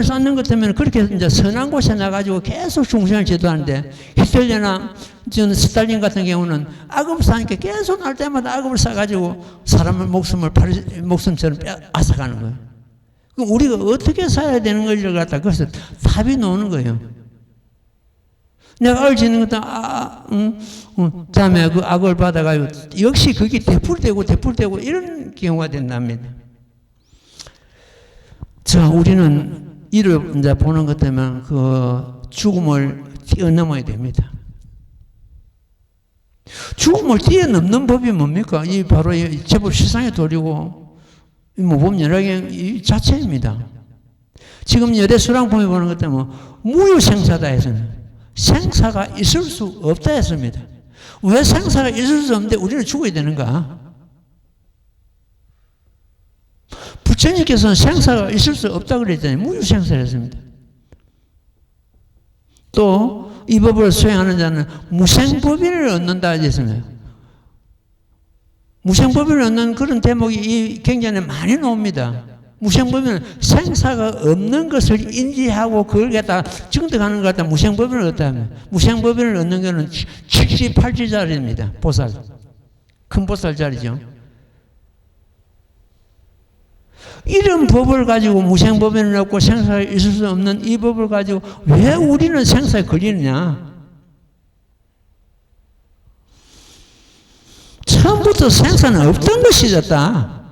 쌓는 것 때문에 그렇게 이제 선한 곳에 나가지고 계속 중생을 제도하는데 히틀러나 스탈린 같은 경우는 악업을 쌓으니까 계속 날 때마다 악업을 쌓아가지고 사람의 목숨처럼 앗아가는 거예요. 그럼 우리가 어떻게 살아야 되는 걸를 갖다 그래서 답이 나오는 거예요. 내가 악을 짓는 것도 다음에 그 악을 받아가지고 역시 그게 되풀이되고 이런 경우가 된답니다. 자, 우리는 이를 이제 보는 것 때문에 그 죽음을 뛰어넘어야 됩니다. 죽음을 뛰어넘는 법이 뭡니까? 이 바로 제법 세상의 도리고 모범연락의 이 자체입니다. 지금 열애수랑품에 보는 것 때문에 무유생사다 해서는 생사가 있을 수 없다 했습니다. 왜 생사가 있을 수 없는데 우리는 죽어야 되는가? 부처님께서는 생사가 있을 수 없다고 그랬잖아요. 무유생사를 했습니다. 또 이 법을 수행하는 자는 무생법인을 얻는다 했습니다. 무생법인을 얻는 그런 대목이 이 경전에 많이 나옵니다. 무생법인은 생사가 없는 것을 인지하고 그걸 갖다 증득하는 것 같다. 무생법인을 얻다 하면 무생법인을 얻는 것은 78지자리입니다. 보살. 큰 보살 자리죠. 이런 법을 가지고 무생법인을 얻고 생사가 있을 수 없는 이 법을 가지고 왜 우리는 생사에 걸리느냐? 처음부터 생사는 없던 것이었다.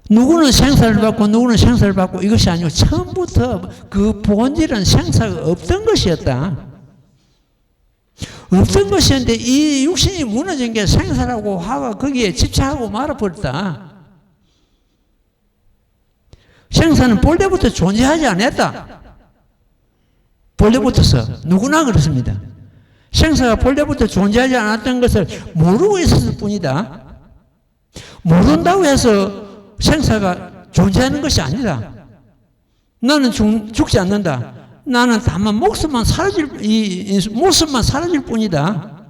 누구는 생사를 받고 누구는 생사를 받고 이것이 아니고 처음부터 그 본질은 생사가 없던 것이었다. 없던 것이었는데 이 육신이 무너진 게 생사라고 화가 거기에 집착하고 말아버렸다. 생사는 본래부터 존재하지 않았다. 본래부터서 누구나 그렇습니다. 생사가 본래부터 존재하지 않았던 것을 모르고 있었을 뿐이다. 모른다고 해서 생사가 존재하는 것이 아니다. 나는 죽지 않는다. 나는 다만 모습만 사라질 뿐이다.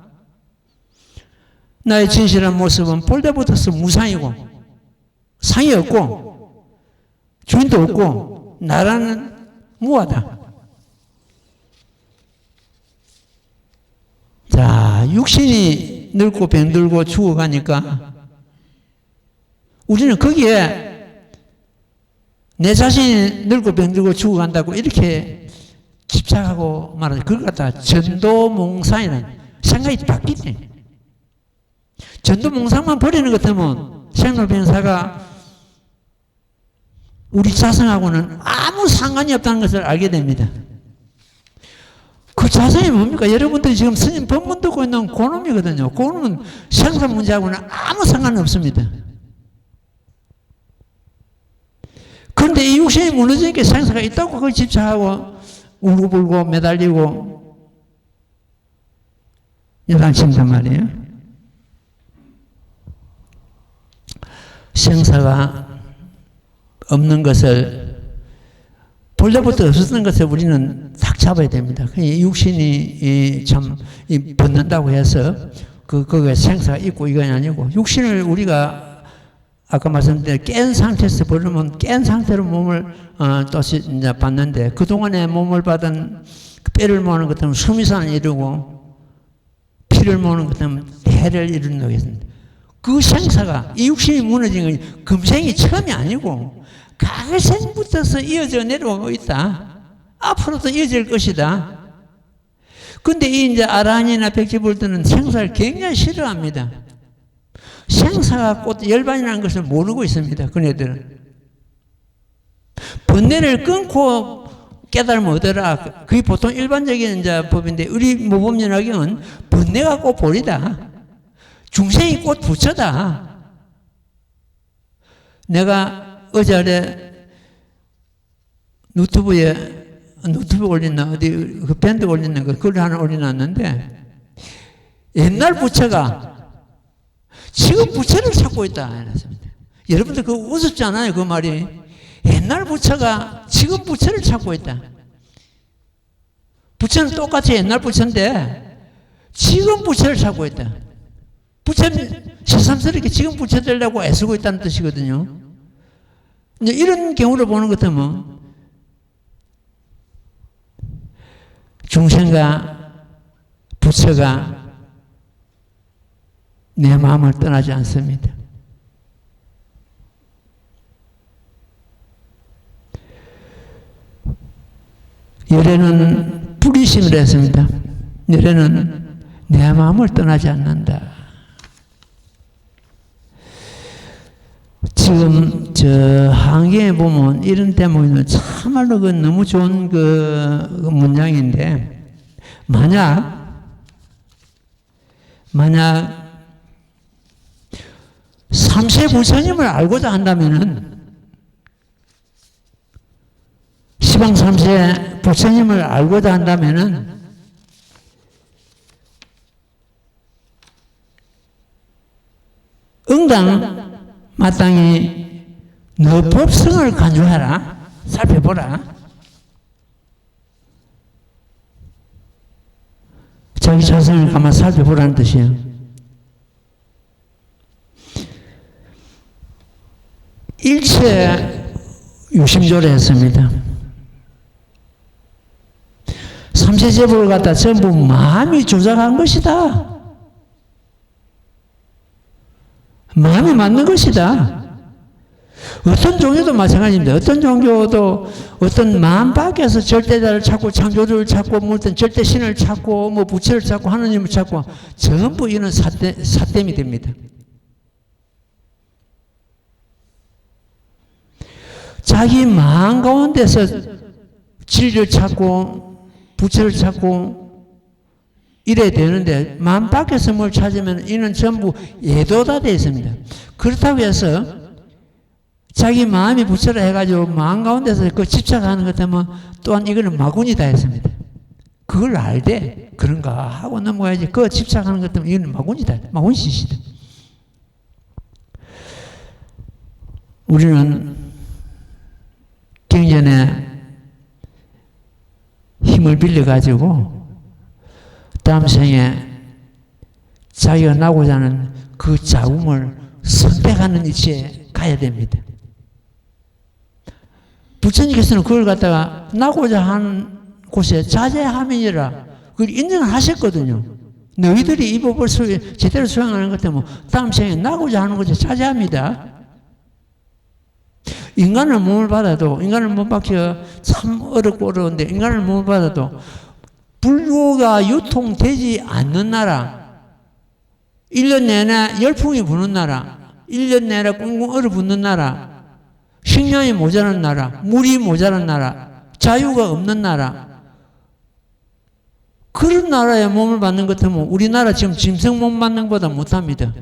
나의 진실한 모습은 볼 때부터 무상이고 상이 없고 주인도 없고 나라는 무하다. 자, 육신이 늙고 병들고 죽어가니까 우리는 거기에 내 자신이 늙고 병들고 죽어간다고 이렇게 집착하고 말하죠. 그걸 갖다가 전도몽상이라는 생각이 바뀌네. 전도몽상만 버리는 것 같으면 생로병사가 우리 자성하고는 아무 상관이 없다는 것을 알게 됩니다. 그 자성이 뭡니까? 여러분들이 지금 스님 법문 듣고 있는 그놈이거든요. 그놈은 생사 문제하고는 아무 상관 없습니다. 그런데 이 육신이 무너지니까 생사가 있다고 그걸 집착하고 울고불고 매달리고 여당친단 말이에요. 생사가 없는 것을 본래부터 없었던 것을 우리는 딱 잡아야 됩니다. 육신이 참 벗는다고 해서 그게 생사가 있고 이건 아니고 육신을 우리가 아까 말씀드린 깬 상태에서 버리면 깬 상태로 몸을 또 이제 받는데 그동안에 몸을 받은 뼈를 모으는 것 같으면 수미산을 이루고 피를 모으는 것 같으면 대를 이루는 거겠습니다. 그 생사가 이 육신이 무너진 건 금생이 처음이 아니고 가생부터서 이어져 내려오고 있다. 앞으로도 이어질 것이다. 근데 이 이제 아라한이나 백지불들은 생사를 굉장히 싫어합니다. 생사가 곧 열반이라는 것을 모르고 있습니다. 그네들은. 번뇌를 끊고 깨달으면 얻어라. 그게 보통 일반적인 이제 법인데 우리 모범연화경은 번뇌가 곧 볼이다. 중생이 곧 부처다. 내가 어제 유튜브에 올렸나 어디 그 밴드 올렸나 그걸 하나 올려놨는데 옛날 부처가 지금 부처를 찾고 있다 해놨습니다. 여러분들 그거 우습지 않아요? 그 말이. 옛날 부처가 지금 부처를 찾고 있다. 부처는 똑같이 옛날 부처인데 지금 부처를 찾고 있다. 부처는 새삼스럽게 지금 부처 되려고 애쓰고 있다는 뜻이거든요. 이제 이런 경우를 보는 것 같으면 중생과 부처가 내 마음을 떠나지 않습니다. 열애는 불의심을 했습니다. 열애는 내 마음을 떠나지 않는다. 지금 저 한경에 보면 이런 대목은 참말로 그 너무 좋은 그 문장인데 만약 삼세 부처님을 알고자 한다면은 시방 삼세 부처님을 알고자 한다면은 응당 마땅히 너 법성을 간주하라. 살펴보라. 자기 자성을 가만 살펴보라는 뜻이에요. 일체 유심조를 했습니다. 삼세제법을 갖다 전부 마음이 조작한 것이다. 마음이 맞는 것이다. 어떤 종교도 마찬가지입니다. 어떤 종교도 어떤 마음 밖에서 절대자를 찾고 창조주를 찾고 뭐 어떤 절대신을 찾고 뭐 부처를 찾고 하느님을 찾고 전부 이는 삿됨이 됩니다. 자기 마음 가운데서 진리를 찾고 부처를 찾고 이래야 되는데 마음 밖에서 뭘 찾으면 이는 전부 예도다 되어 있습니다. 그렇다고 해서 자기 마음이 부처라 해가지고 마음 가운데서 그 집착하는 것 때문에 또한 이거는 마군이다 했습니다. 그걸 알되 그런가 하고 넘어가야지. 그 집착하는 것 때문에 이거는 마군이다. 마군짓이다. 우리는 경전에 힘을 빌려가지고 다음 생에 자기가 나고자 하는 그 자궁을 선택하는 위치에 가야 됩니다. 부처님께서는 그걸 갖다가 나고자 하는 곳에 자제하면이라 그걸 인정을 하셨거든요. 너희들이 이 법을 제대로 수행하는 것 때문에 다음 생에 나고자 하는 곳에 자제합니다. 인간을 몸을 받아도, 인간을 몸 받기가 참 어렵고 어려운데, 인간을 몸을 받아도 불교가 유통되지 않는 나라, 1년 내내 열풍이 부는 나라, 1년 내내 꽁꽁 얼어붙는 나라, 식량이 모자란 나라, 물이 모자란 나라, 자유가 없는 나라, 그런 나라에 몸을 받는 것 같으면 우리나라 지금 짐승 몸 받는 것보다 못합니다.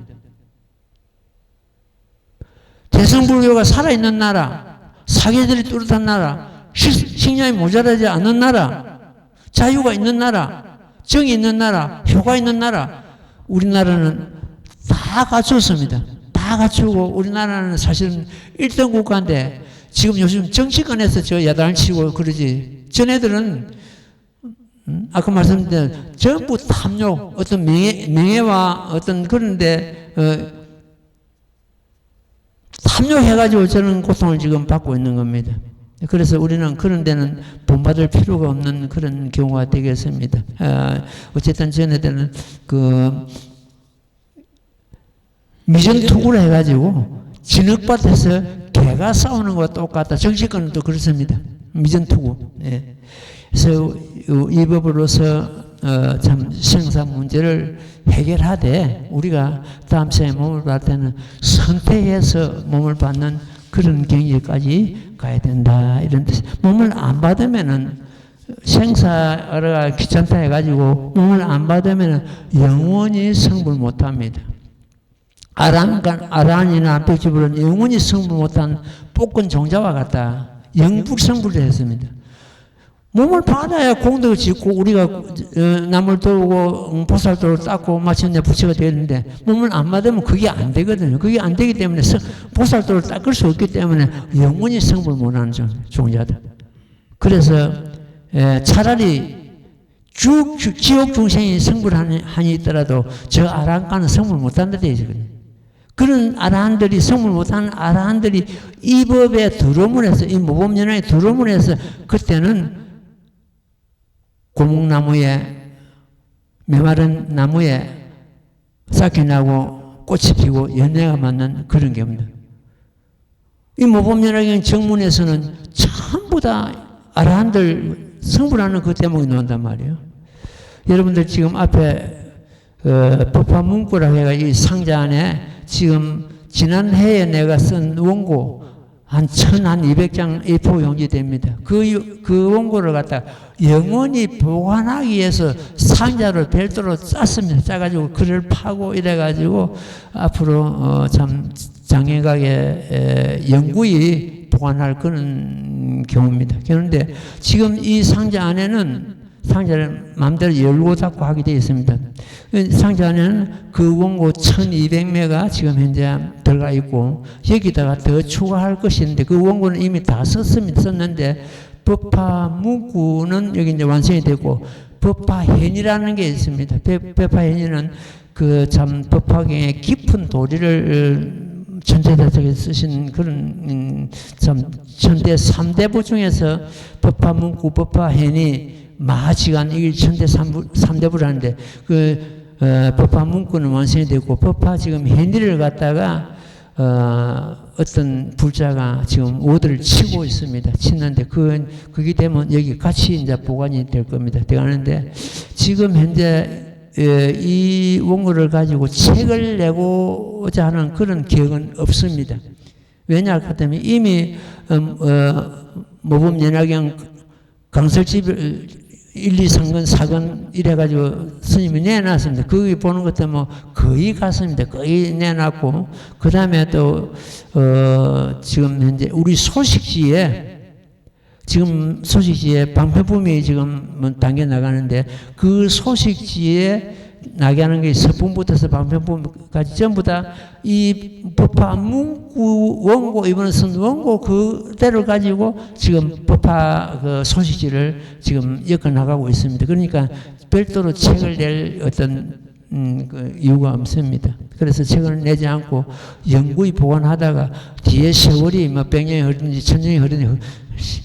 대승불교가 살아있는 나라, 사계들이 뚜렷한 나라, 식량이 모자라지 않는 나라, 자유가 있는 나라, 정이 있는 나라, 효가 있는 나라, 우리나라는 다 갖췄습니다. 다 갖추고 우리나라는 사실은 1등 국가인데 지금 요즘 정치권에서 저 야단을 치고 그러지. 전애들은 아까 말씀드린 전부 탐욕, 어떤 명예와 어떤 그런데 탐욕해가지고 저는 고통을 지금 받고 있는 겁니다. 그래서 우리는 그런 데는 본받을 필요가 없는 그런 경우가 되겠습니다. 어쨌든 전에들은 그 미전투구를 해가지고 진흙밭에서 개가 싸우는 것과 똑같다. 정치권은 또 그렇습니다. 미전투구. 예. 그래서 이 법으로서 참 생사 문제를 해결하되 우리가 다음 생에 몸을 받을 때는 선택해서 몸을 받는 그런 경지까지 가야 된다. 이런 뜻. 몸을 안 받으면은 생사가 귀찮다 해가지고 몸을 안 받으면은 영원히 성불 못합니다. 아란이나 안백지불은 영원히 성불 못한 볶은 종자와 같다. 영불성불을 했습니다. 몸을 받아야 공덕을 짓고 우리가 남을 도우고 보살도를 닦고 마침내 부처가 되는데 몸을 안 받으면 그게 안 되거든요. 그게 안 되기 때문에 보살도를 닦을 수 없기 때문에 영원히 성불 못하는 종자다. 그래서 차라리 지옥 중생이 성불하니 있더라도 저 아라한가는 성불 못한다 되어 있거든요. 그런 아라한들이 성불 못하는 아라한들이 이 법에 들어오면 해서 이 모범연화에 들어오면 해서 그때는 고목나무에 메마른 나무에 싹이 나고 꽃이 피고 연애가 맞는 그런 경우입니다. 이 모범연화경 정문에서는 전부 다 아라한들 성불하는 그 대목이 나온단 말이에요. 여러분들 지금 앞에 법화문구라고 해가 이 상자 안에 지금 지난해에 내가 쓴 원고 한 1200장 A4 용지 됩니다. 그 원고를 갖다 영원히 보관하기 위해서 상자를 별도로 짰습니다. 짜가지고 글을 파고 이래가지고 앞으로 참 장애각에 영구히 보관할 그런 경우입니다. 그런데 지금 이 상자 안에는 상자를 마음대로 열고 닫고 하게 되어 있습니다. 상자 안에는 그 원고 1200매가 지금 현재 들어가 있고 여기다가 더 추가할 것이 있는데 그 원고는 이미 다 썼는데 법화문구는 여기 이제 완성이 되고 법화현이라는 게 있습니다. 법화현이는 그 참 법화경의 깊은 도리를 천재대적에 쓰신 그런 참 천대 3대부 중에서 법화문구, 법화현이 마지간 이게 천대 3대부라는데 그 법화문구는 완성이 되고 법화 지금 현리를 갖다가 어떤 불자가 지금 오드를 치고 있습니다. 치는데 그게 되면 여기 같이 이제 보관이 될 겁니다. 되가는데 지금 현재 이 원고를 가지고 책을 내고자 하는 그런 계획은 없습니다. 왜냐 하면 이미 모범연화경 강설집을 1, 2, 3권, 4권 이래가지고 스님이 내놨습니다. 거기 보는 것도 뭐 거의 같습니다. 거의 내놨고 그 다음에 또 지금 현재 우리 소식지에 방패붐이 지금 당겨 나가는데 그 소식지에 나게 하는 게 서품부터서 방편부까지 전부 다 이 법화 문구 원고 이번에 쓴 원고 그대로 가지고 지금 법화 그 소식지를 지금 엮어 나가고 있습니다. 그러니까 별도로 책을 낼 어떤 그 이유가 없습니다. 그래서 책을 내지 않고 영구히 보관하다가 뒤에 세월이 뭐 100년이 흐르든지 1000년이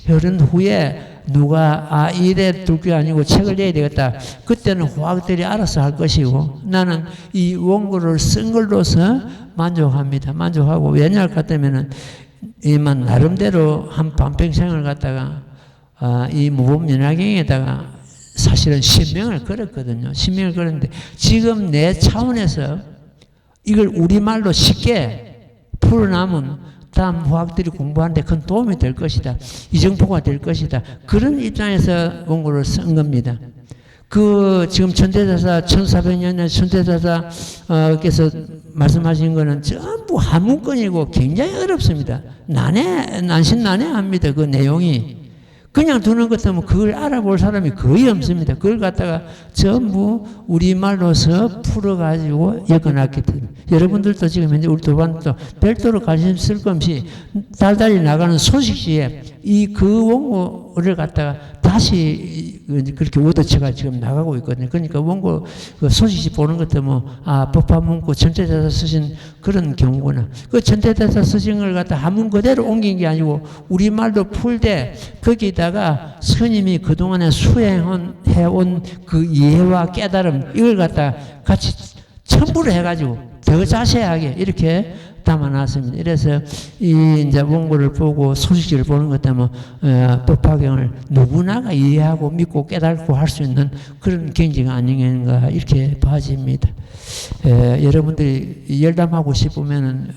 흐른 후에 누가 이래 둘 게 아니고 책을 내야 되겠다. 그때는 화학들이 알아서 할 것이고 나는 이 원고를 쓴 걸로서 만족합니다. 만족하고 왜냐할 것 같으면은 이만 나름대로 한 반평생을 갖다가 이 무법연화경에다가 사실은 신명을 걸었거든요. 신명을 걸었는데 지금 내 차원에서 이걸 우리말로 쉽게 풀어나면 다음 후학들이 공부하는데 큰 도움이 될 것이다. 이정포가 될 것이다. 그런 입장에서 원고를 쓴 겁니다. 지금 천태자사 1400년에 천태자사께서 말씀하신 거는 전부 한 문건이고 굉장히 어렵습니다. 난신난해합니다. 그 내용이. 그냥 두는 것 같으면 그걸 알아볼 사람이 거의 없습니다. 그걸 갖다가 전부 우리말로서 풀어가지고 엮어놨기 때문에 여러분들도 지금 현재 우리 도반도 별도로 관심 쓸 것 없이 달달이 나가는 소식지에 그 원고를 갖다가 다시 그렇게 얻어쳐가 지금 나가고 있거든요. 그러니까 원고 소식지 보는 것도 법화문고 전태자사 쓰신 그런 경우구나. 그 전태자사 쓰신 걸 갖다 한문 그대로 옮긴 게 아니고 우리말로 풀 때 거기다가 스님이 그동안에 수행해온 그 이해와 깨달음 이걸 갖다 같이 첨부를 해가지고 더 자세하게 이렇게 담아놨습니다. 그래서 이제 원고를 보고 소식지를 보는 것 때문에 법화경을 누구나가 이해하고 믿고 깨닫고 할 수 있는 그런 경지가 아닌가 이렇게 봐집니다. 여러분들이 열람하고 싶으면은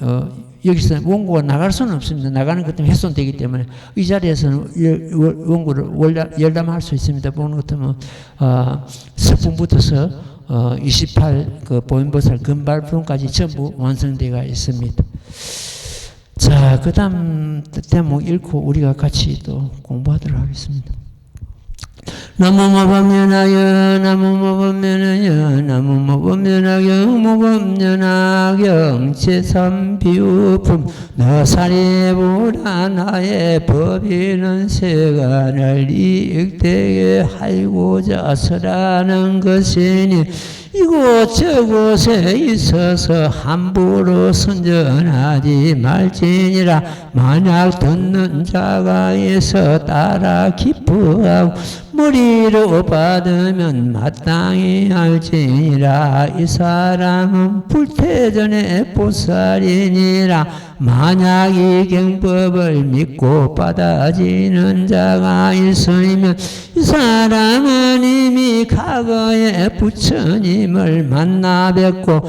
여기서 원고가 나갈 수는 없습니다. 나가는 것 때문에 훼손되기 때문에 이 자리에서는 원고를 열람할 수 있습니다. 보는 것 때문에 석분부터서 28 그 보현보살 금발품까지 전부 완성되어 있습니다. 자, 그 다음 대목 읽고 우리가 같이 또 공부하도록 하겠습니다. 나무모범연하여 나무모범연하여 나무모범연하경 모범연하경 제3비유품 너사리보라 나의 법이는 세간을 이익되게 하고자 서라는 것이니 이곳저곳에 있어서 함부로 선전하지 말지니라. 만약 듣는 자가 있어 따라 기뻐하고 머리로 받으면 마땅히 알지니라. 이 사람은 불태전의 보살이니라. 만약 이 경법을 믿고 받아지는 자가 있으면 이 사람은 이미 과거에 부처님을 만나 뵙고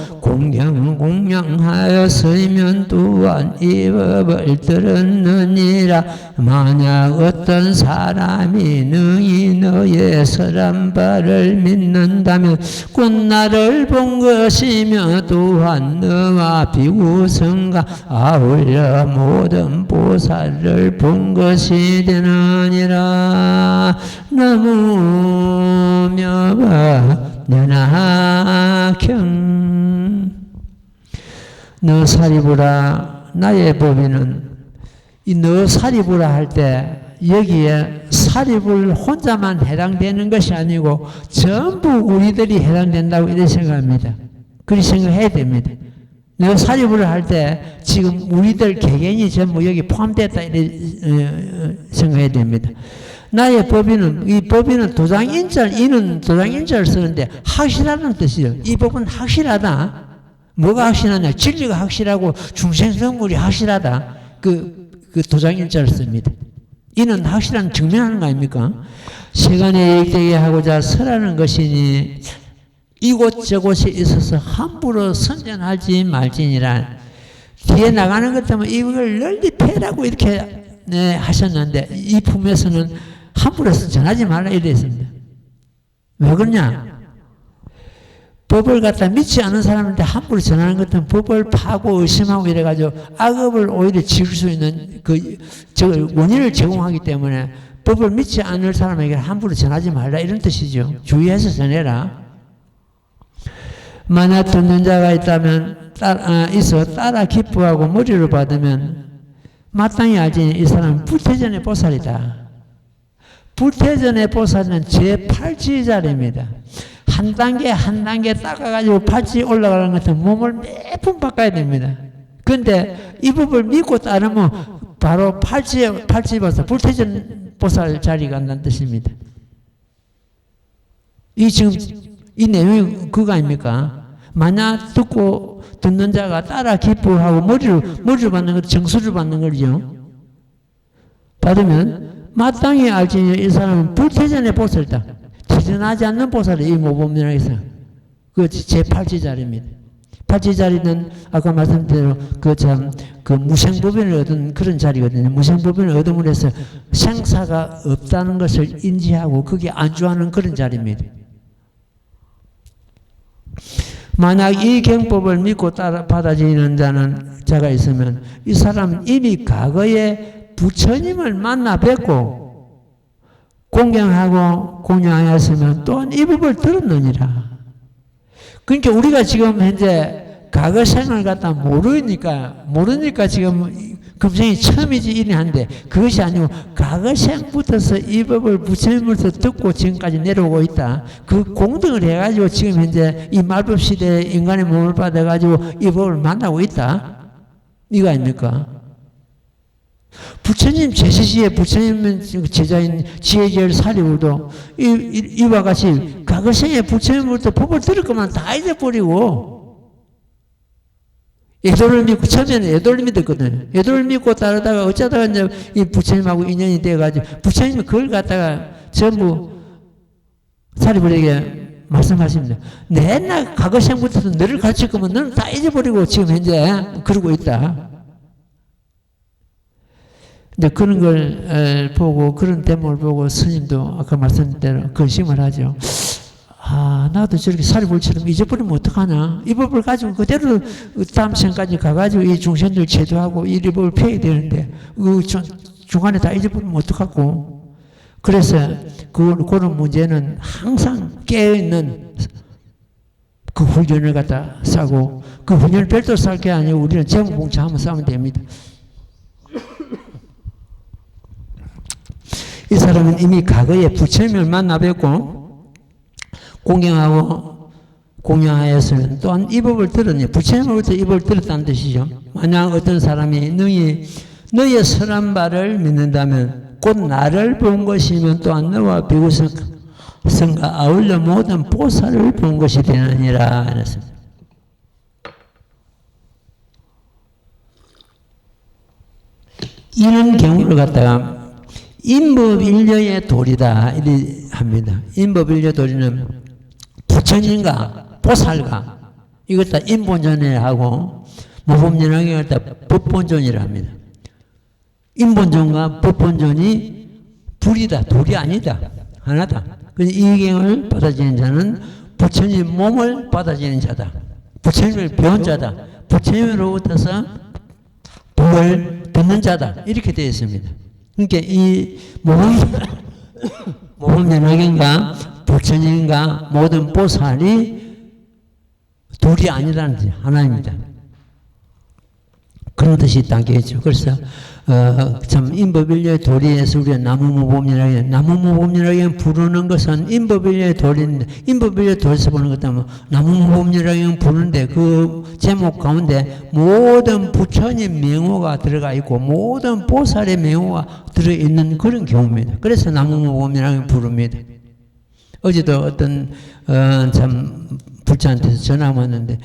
공경하였으면 또한 이 법을 들었느니라. 만약 어떤 사람이 능히 너의 설한 바를 믿는다면 곧 나를 본 것이며 또한 너와 비구성과 아울러 모든 보살을 본 것이 되느니라. 나무묘가 너 사리부라 나의 법이는 이 너 사리부라 할 때 여기에 사립을 혼자만 해당되는 것이 아니고 전부 우리들이 해당된다고 이렇게 생각합니다. 그렇게 생각해야 됩니다. 너 사립을 할 때 지금 우리들 개개인이 전부 여기 포함됐다 이렇게 생각해야 됩니다. 나의 법인은 이 법인은 도장인자를 이는 도장인자를 쓰는데 확실하다는 뜻이에요. 이 법은 확실하다. 뭐가 확실하냐? 진리가 확실하고 중생성물이 확실하다. 그 도장인자를 씁니다. 이는 확실한 증명하는 거 아닙니까? 세간에 이익되게 하고자 설하는 것이니 이곳저곳에 있어서 함부로 선전하지 말지니라. 뒤에 나가는 것 때문에 이걸 널리 패라고 이렇게 하셨는데 이 품에서는 함부로 전하지 말라 이랬습니다. 왜 그러냐? 법을 갖다 믿지 않은 사람한테 함부로 전하는 것은 법을 파고 의심하고 이래가지고 악업을 오히려 지을 수 있는 원인을 제공하기 때문에 법을 믿지 않을 사람에게 함부로 전하지 말라 이런 뜻이죠. 주의해서 전해라. 만약 듣는 자가 있다면 있어 따라 기뻐하고 머리로 받으면 마땅히 알지니 이 사람은 불태전의 보살이다. 불태전의 보살은 제8지자리입니다. 한 단계 한 단계 닦아가지고 팔찌 올라가는 것은 몸을 매번 바꿔야 됩니다. 그런데 이 법을 믿고 따르면 바로 팔찌보살, 불태전 보살 자리가 간다는 뜻입니다. 지금 이 내용이 그거 아닙니까? 만약 듣는 자가 따라 기뻐하고 머리를 받는 것, 정수를 받는 거죠. 받으면 마땅히 알지 이 사람은 불태전의 보살이다. 퇴전하지 않는 보살이 이 모범론에서 그 제8지 자리입니다. 8지 자리는 아까 말씀드린 그 무생법인을 얻은 그런 자리거든요. 무생법인을 얻음으로 해서 생사가 없다는 것을 인지하고 거기에 안주하는 그런 자리입니다. 만약 이 경법을 믿고 따라 받아들이는 자가 있으면 이 사람은 이미 과거에 부처님을 만나 뵙고 공경하고 공양하였으면 또한 이 법을 들었느니라. 그러니까 우리가 지금 현재 과거 생을 갖다 모르니까 지금 금생이 처음이지 이리 한데 그것이 아니고 과거 생부터서 이 법을 부처님으로부터 듣고 지금까지 내려오고 있다. 그 공덕을 해가지고 지금 현재 이 말법 시대에 인간의 몸을 받아가지고 이 법을 만나고 있다. 이거 아닙니까? 부처님 제시시에 부처님 제자인 지혜절 사리울도 이와 같이 과거생에 부처님으로부터 법을 들을 것만 다 잊어버리고 애도를 믿고 처음에는 애도를 믿었거든요. 애도를 믿고 따르다가 어쩌다가 이제 이 부처님하고 인연이 돼가지고 부처님이 그걸 갖다가 전부 사리불에게 말씀하십니다. 내나 과거생부터 너를 가르칠 거면 너는 다 잊어버리고 지금 현재 그러고 있다. 근데 그런 걸 보고 그런 대목을 보고 스님도 아까 말씀드린 대로 근심을 하죠. 나도 저렇게 사리불처럼 잊어버리면 어떡하나. 이 법을 가지고 그대로 다음 생까지 가가지고 이 중생들 제도하고 이 법을 펴야 되는데 중간에 다 잊어버리면 어떡하고. 그래서 그런 문제는 항상 깨어있는 그 훈련을 갖다 싸고 그 훈련을 별도로 쌀 게 아니고 우리는 제목봉창하면 싸면 됩니다. 이 사람은 이미 과거에 부처님을 만나 뵙고 공경하고 공양하였으면 또한 이 법을 들었네. 부처님으로부터 이 법을 들었다는 뜻이죠. 만약 어떤 사람이 너의 선한 바를 믿는다면 곧 나를 본 것이면 또한 너와 비구성과 아울러 모든 보살을 본 것이 되느니라 했습니다. 이런 경우를 갖다가 인법일려의 도리다 이렇게 합니다. 인법일려 도리는 부처님과 보살과 이것 다 인본전이라 하고 모범전하게 갖다 법본전이라 합니다. 인본전과 법본전이 불이다. 돌이 아니다. 하나다. 그래서 이 경을 받아지는 자는 부처님 몸을 받아지는 자다. 부처님을 배운 자다. 부처님으로부터서 법을 듣는 자다. 이렇게 되어 있습니다. 그러니까 이 모범연학인가 부처님과 모든 보살이 둘이 아니라는 뜻이 하나입니다. 그런 뜻이 담겨있죠. 그래서 참 인법일려의 도리에서 우리가 나무모범이라고 나무모범이라고 부르는 것은 인법일려의 도리인데 인법일려의 도리에서 보는 것 때문에 나무모범이라고 부르는데 그 제목 가운데 모든 부처님 명호가 들어가 있고 모든 보살의 명호가 들어있는 그런 경우입니다. 그래서 나무모범이라고 부릅니다. 어제도 어떤 참 불자한테서 전화가 왔는데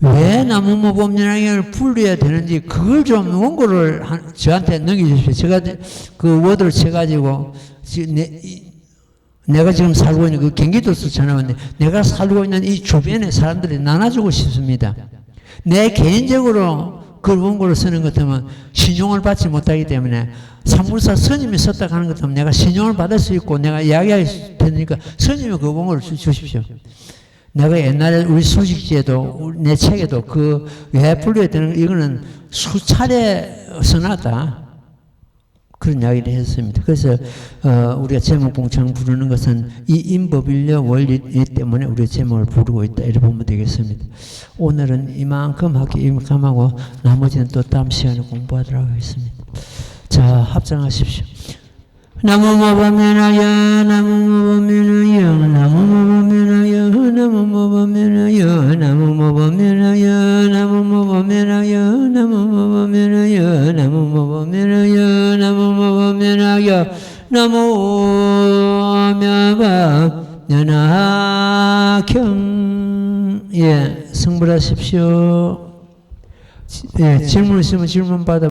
왜 나무모범연학을 불러야 되는지 그걸 좀 원고를 저한테 넘겨주십시오. 제가 그 워드를 쳐가지고 내가 지금 살고 있는 그 경기도에서 전화 왔는데 내가 살고 있는 이 주변에 사람들이 나눠주고 싶습니다. 내 개인적으로 그 원고를 쓰는 것 같으면 신용을 받지 못하기 때문에 산불사 스님이 썼다고 하는 것 같으면 내가 신용을 받을 수 있고 내가 이야기할 테니까 스님이 그 원고를 주십시오. 내가 옛날에 우리 수식지에도 내 책에도 그 왜 불러야 되는 이거는 수차례 써놨다 그런 이야기를 했습니다. 그래서 우리가 제목봉창 부르는 것은 이 인법일려 원리 때문에 우리가 제목을 부르고 있다 이렇게 보면 되겠습니다. 오늘은 이만큼 하고 나머지는 또 다음 시간에 공부하도록 하겠습니다. 자, 합장하십시오. 나무 모범면하여 나무 모범면하여 나무 모범면하여 나무 모범면하여 나무 모범면하여 나무 모범면하여 나무 모범면하여 나무 모범면하여 나무 모범면하여 나무 면화경. 예, 성불하십시오. 예, 질문 있으면 질문 받아.